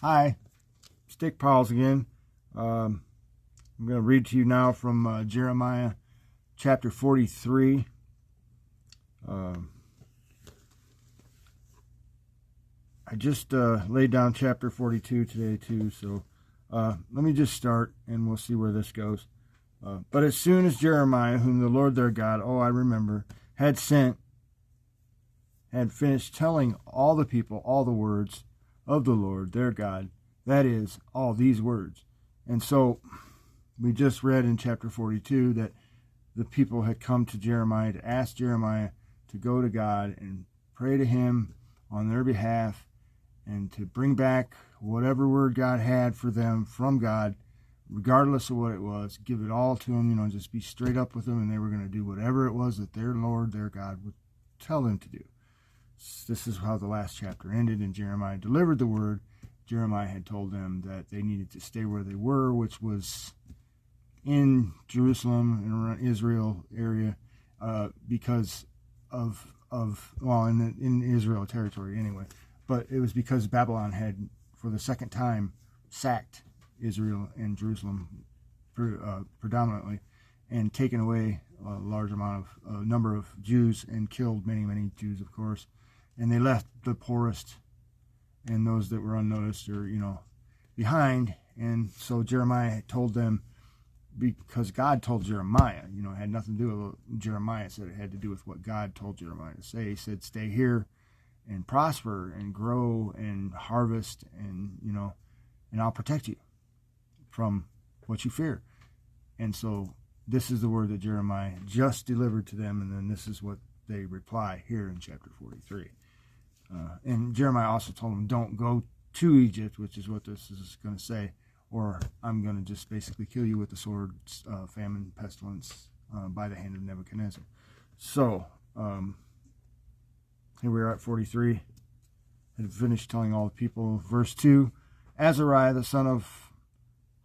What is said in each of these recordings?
Hi, Stick Pals again. I'm going to read to you now from Jeremiah chapter 43. I just laid down chapter 42 today too, so let me just start and we'll see where this goes. But as soon as Jeremiah, whom the Lord their God, I remember, had finished telling all the people all the words of the Lord their God, that is, all these words. And so we just read in chapter 42 that the people had come to Jeremiah to ask Jeremiah to go to God and pray to him on their behalf and to bring back whatever word God had for them from God, regardless of what it was, give it all to him, just be straight up with them, and they were going to do whatever it was that their Lord, their God, would tell them to do. This is how the last chapter ended, and Jeremiah delivered the word. Jeremiah had told them that they needed to stay where they were, which was in Jerusalem and around Israel area, because in Israel territory anyway. But it was because Babylon had, for the second time, sacked Israel and Jerusalem predominantly, and taken away a large number of Jews and killed many, many Jews, of course. And they left the poorest and those that were unnoticed or, behind. And so Jeremiah had told them, because God told Jeremiah, it had nothing to do with what Jeremiah said. It had to do with what God told Jeremiah to say. He said, stay here and prosper and grow and harvest and I'll protect you from what you fear. And so this is the word that Jeremiah just delivered to them, and then this is what they reply here in chapter 43. And Jeremiah also told them, don't go to Egypt, which is what this is going to say, or I'm going to just basically kill you with the sword, famine, pestilence, by the hand of Nebuchadnezzar. So, here we are at 43. Had finished telling all the people. Verse 2, Azariah, the son of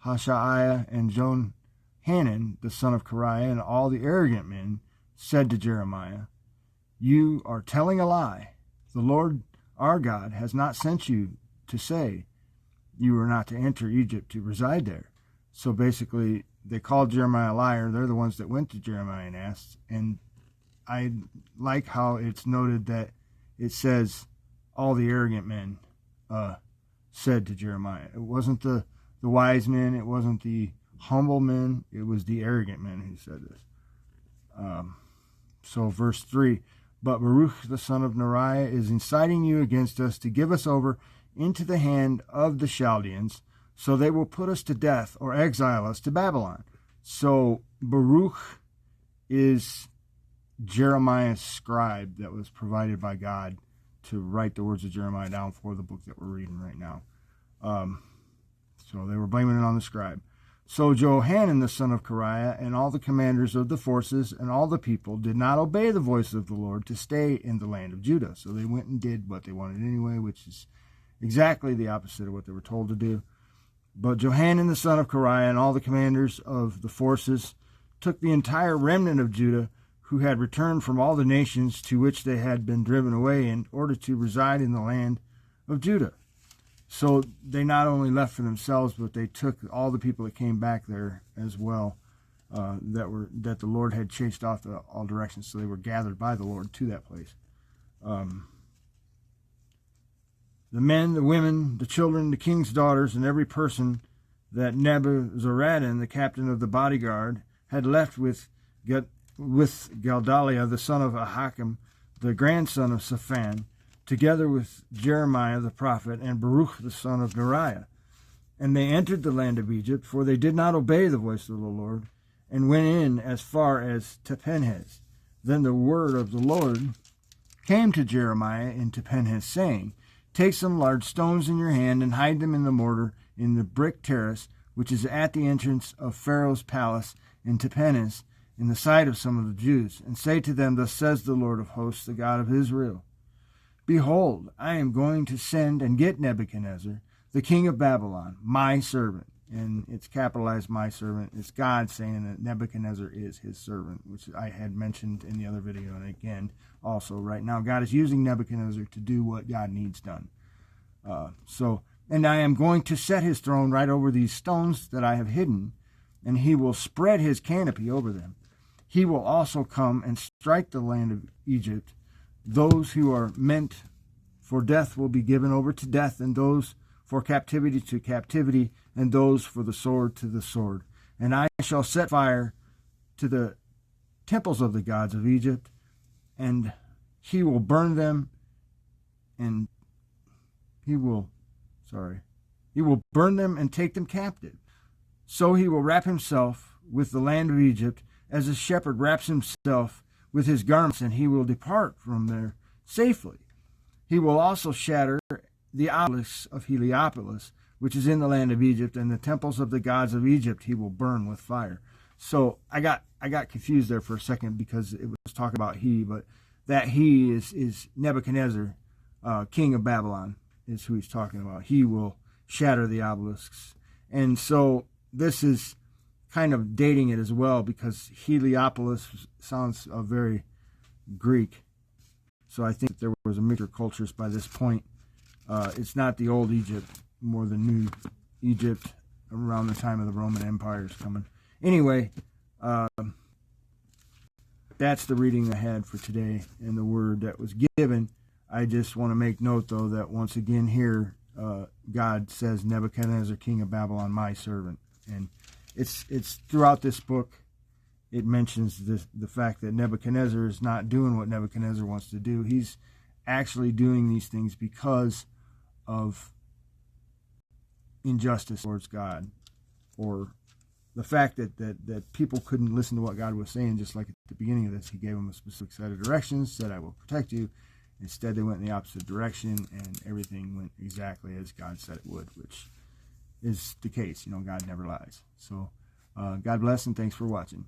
Hoshaiah, and Johanan, the son of Kareah, and all the arrogant men said to Jeremiah, you are telling a lie. The Lord our God has not sent you to say you are not to enter Egypt to reside there. So basically, they called Jeremiah a liar. They're the ones that went to Jeremiah and asked. And I like how it's noted that it says all the arrogant men said to Jeremiah. It wasn't the wise men. It wasn't the humble men. It was the arrogant men who said this. So verse 3, but Baruch the son of Neriah is inciting you against us to give us over into the hand of the Chaldeans, so they will put us to death or exile us to Babylon. So Baruch is Jeremiah's scribe that was provided by God to write the words of Jeremiah down for the book that we're reading right now. So they were blaming it on the scribe. So Johanan the son of Kareah and all the commanders of the forces and all the people did not obey the voice of the Lord to stay in the land of Judah. So they went and did what they wanted anyway, which is exactly the opposite of what they were told to do. But Johanan the son of Kareah and all the commanders of the forces took the entire remnant of Judah who had returned from all the nations to which they had been driven away in order to reside in the land of Judah. So they not only left for themselves, but they took all the people that came back there as well, that the Lord had chased off to all directions. So they were gathered by the Lord to that place. The men, the women, the children, the king's daughters, and every person that Nebuzaradan, the captain of the bodyguard, had left with Gedaliah, the son of Ahikam, the grandson of Shaphan, together with Jeremiah the prophet and Baruch the son of Neriah. And they entered the land of Egypt, for they did not obey the voice of the Lord, and went in as far as Tahpanhes. Then the word of the Lord came to Jeremiah in Tahpanhes, saying, take some large stones in your hand and hide them in the mortar in the brick terrace, which is at the entrance of Pharaoh's palace in Tahpanhes, in the sight of some of the Jews, and say to them, thus says the Lord of hosts, the God of Israel, behold, I am going to send and get Nebuchadnezzar, the king of Babylon, my servant. And it's capitalized my servant. It's God saying that Nebuchadnezzar is his servant, which I had mentioned in the other video. And again, also right now, God is using Nebuchadnezzar to do what God needs done. And I am going to set his throne right over these stones that I have hidden, and he will spread his canopy over them. He will also come and strike the land of Egypt. Those who are meant for death will be given over to death, and those for captivity to captivity, and those for the sword to the sword. And I shall set fire to the temples of the gods of Egypt, and he will burn them, and he will burn them and take them captive. So he will wrap himself with the land of Egypt as a shepherd wraps himself with his garments, and he will depart from there safely. He will also shatter the obelisks of Heliopolis, which is in the land of Egypt, and the temples of the gods of Egypt he will burn with fire. So I got confused there for a second because it was talking about he, but that he is Nebuchadnezzar, king of Babylon, is who he's talking about. He will shatter the obelisks. And so this is kind of dating it as well, because Heliopolis sounds very Greek. So I think there was a mixture of cultures by this point. It's not the old Egypt, more the new Egypt around the time of the Roman Empire is coming. Anyway, that's the reading I had for today and the word that was given. I just want to make note, though, that once again here, God says, Nebuchadnezzar, king of Babylon, my servant. And it's throughout this book, it mentions the fact that Nebuchadnezzar is not doing what Nebuchadnezzar wants to do. He's actually doing these things because of injustice towards God, or the fact that people couldn't listen to what God was saying. Just like at the beginning of this, he gave them a specific set of directions, said, I will protect you. Instead, they went in the opposite direction, and everything went exactly as God said it would, which is the case. God never lies. So God bless, and thanks for watching.